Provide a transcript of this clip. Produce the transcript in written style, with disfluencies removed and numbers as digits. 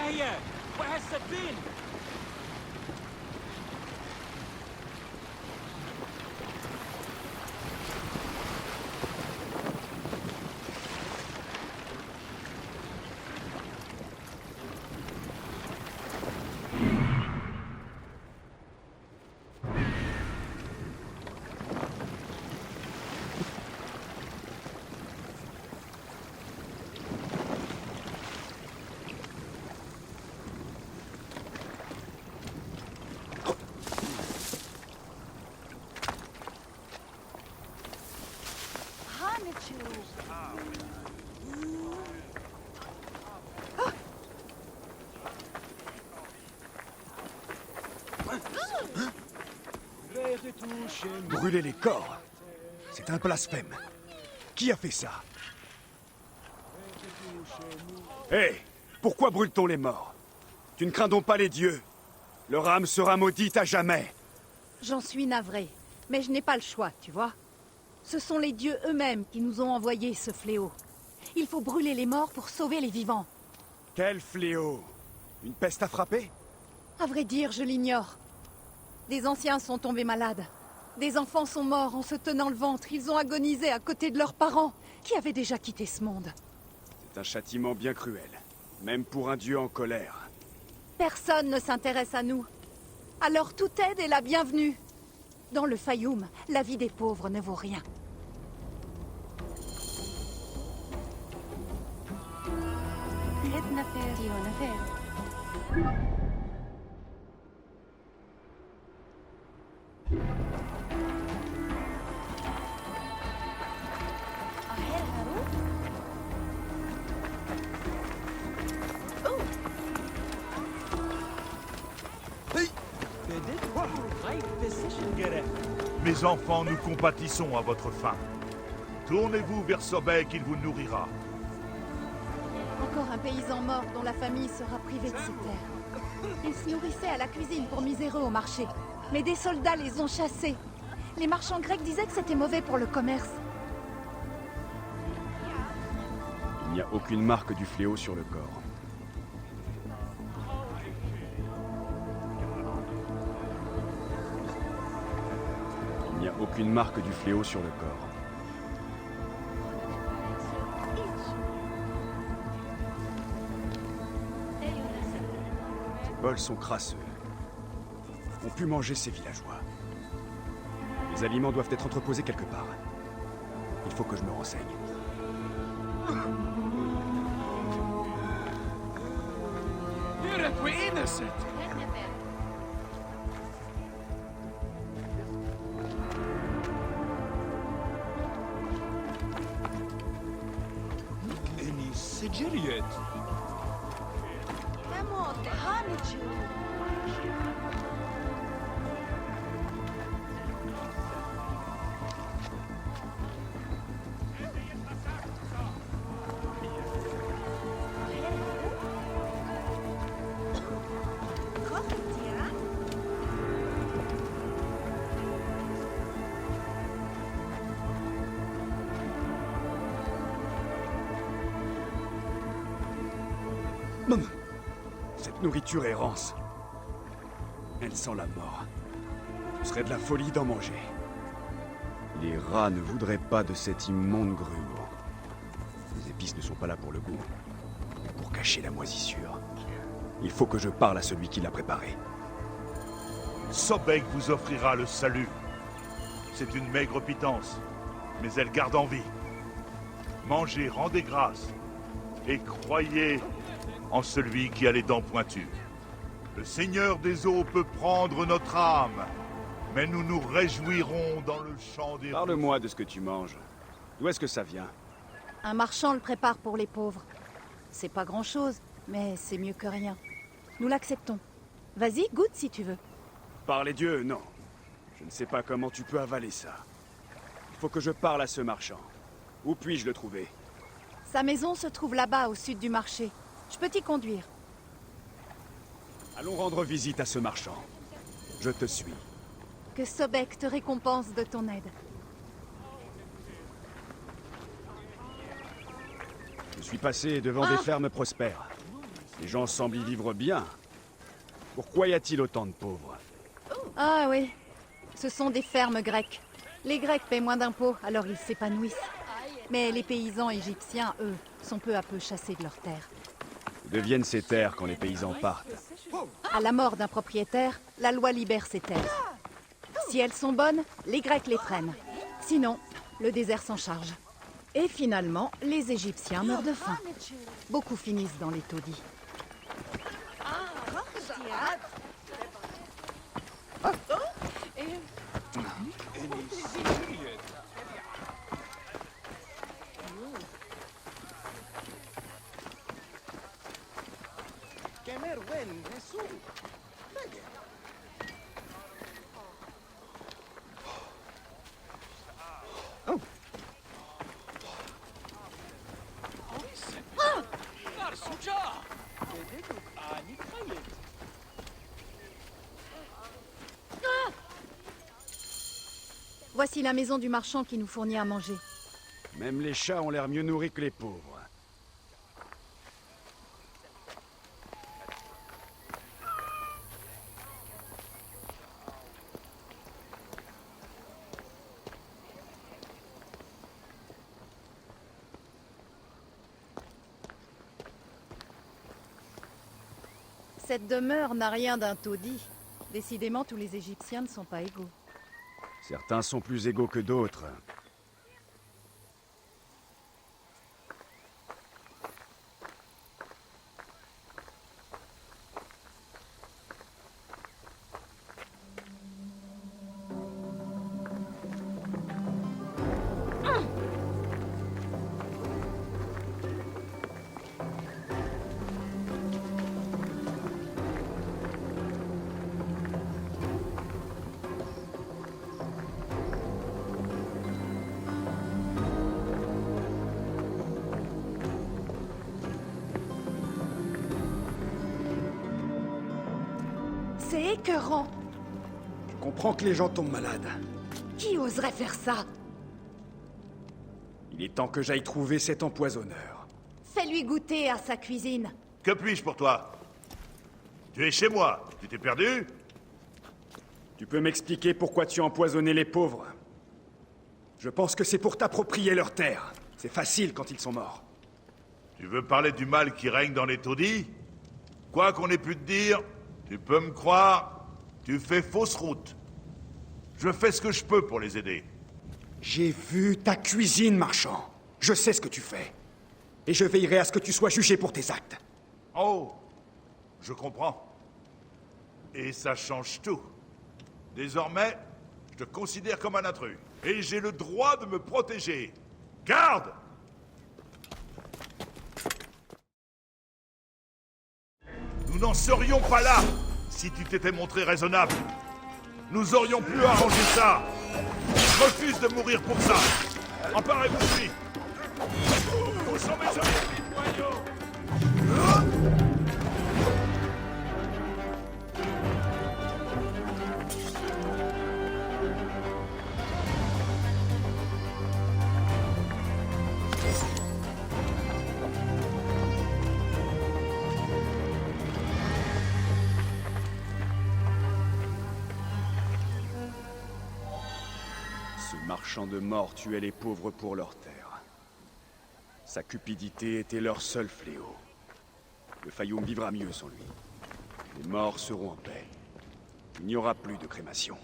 هي؟ وين هالسفين؟ Brûler les corps, c'est un blasphème. Qui a fait ça? Hé, pourquoi brûle-t-on les morts? Tu ne crains donc pas les dieux? Leur âme sera maudite à jamais. J'en suis navrée, mais je n'ai pas le choix, tu vois. Ce sont les dieux eux-mêmes qui nous ont envoyé ce fléau. Il faut brûler les morts pour sauver les vivants. Quel fléau? Une peste a frappé? À vrai dire, je l'ignore. Des anciens sont tombés malades. Des enfants sont morts en se tenant le ventre. Ils ont agonisé à côté de leurs parents, qui avaient déjà quitté ce monde. C'est un châtiment bien cruel, même pour un dieu en colère. Personne ne s'intéresse à nous. Alors toute aide est la bienvenue. Dans le Fayoum, la vie des pauvres ne vaut rien. Mes enfants, nous compatissons à votre faim. Tournez-vous vers Sobek, il vous nourrira. Encore un paysan mort dont la famille sera privée de ses terres. Ils se nourrissaient à la cuisine pour miséreux au marché. Mais des soldats les ont chassés. Les marchands grecs disaient que c'était mauvais pour le commerce. Il n'y a aucune marque du fléau sur le corps. Il n'y a aucune marque du fléau sur le corps. Les bols sont crasseux. On pu manger ces villageois. Les aliments doivent être entreposés quelque part. Il faut que je me renseigne. We're innocent! Any Sigiriot? Cette nourriture est rance. Elle sent la mort. Ce serait de la folie d'en manger. Les rats ne voudraient pas de cette immonde gruau. Les épices ne sont pas là pour le goût, mais pour cacher la moisissure. Il faut que je parle à celui qui l'a préparé. Sobek vous offrira le salut. C'est une maigre pitance, mais elle garde en vie. Mangez, rendez grâce, et croyez en celui qui a les dents pointues. Le Seigneur des eaux peut prendre notre âme, mais nous nous réjouirons dans le champ des... Parle-moi de ce que tu manges. D'où est-ce que ça vient? Un marchand le prépare pour les pauvres. C'est pas grand-chose, mais c'est mieux que rien. Nous l'acceptons. Vas-y, goûte si tu veux. Par les dieux, non. Je ne sais pas comment tu peux avaler ça. Il faut que je parle à ce marchand. Où puis-je le trouver? Sa maison se trouve là-bas, au sud du marché. Je peux t'y conduire. Allons rendre visite à ce marchand. Je te suis. Que Sobek te récompense de ton aide. Je suis passé devant des fermes prospères. Les gens semblent y vivre bien. Pourquoi y a-t-il autant de pauvres? Ah oui, ce sont des fermes grecques. Les Grecs paient moins d'impôts, alors ils s'épanouissent. Mais les paysans égyptiens, eux, sont peu à peu chassés de leurs terres. Que deviennent ces terres quand les paysans partent? À la mort d'un propriétaire, la loi libère ces terres. Si elles sont bonnes, les Grecs les prennent. Sinon, le désert s'en charge. Et finalement, les Égyptiens meurent de faim. Beaucoup finissent dans les taudis. Any Syrian? كامير وين رسول Narsucha! Ani Khalid. Voici la maison du marchand qui nous fournit à manger. Même les chats ont l'air mieux nourris que les pauvres. Cette demeure n'a rien d'un taudis. Décidément, tous les Égyptiens ne sont pas égaux. Certains sont plus égaux que d'autres. C'est écœurant. Je comprends que les gens tombent malades. Qui oserait faire ça? Il est temps que j'aille trouver cet empoisonneur. Fais-lui goûter à sa cuisine. Que puis-je pour toi? Tu es chez moi. Tu t'es perdu? Tu peux m'expliquer pourquoi tu as empoisonné les pauvres? Je pense que c'est pour t'approprier leurs terres. C'est facile quand ils sont morts. Tu veux parler du mal qui règne dans les taudis? Quoi qu'on ait pu te dire, tu peux me croire, tu fais fausse route. Je fais ce que je peux pour les aider. J'ai vu ta cuisine, marchand. Je sais ce que tu fais. Et je veillerai à ce que tu sois jugé pour tes actes. Oh, je comprends. Et ça change tout. Désormais, je te considère comme un intrus. Et j'ai le droit de me protéger. Garde! Nous n'en serions pas là si tu t'étais montré raisonnable. Nous aurions pu arranger ça. Je refuse de mourir pour ça. Emparez-vous de lui. Où sont mes amis, moignons? Ce marchand de mort tuait les pauvres pour leurs terres. Sa cupidité était leur seul fléau. Le Fayoum vivra mieux sans lui. Les morts seront en paix. Il n'y aura plus de crémation.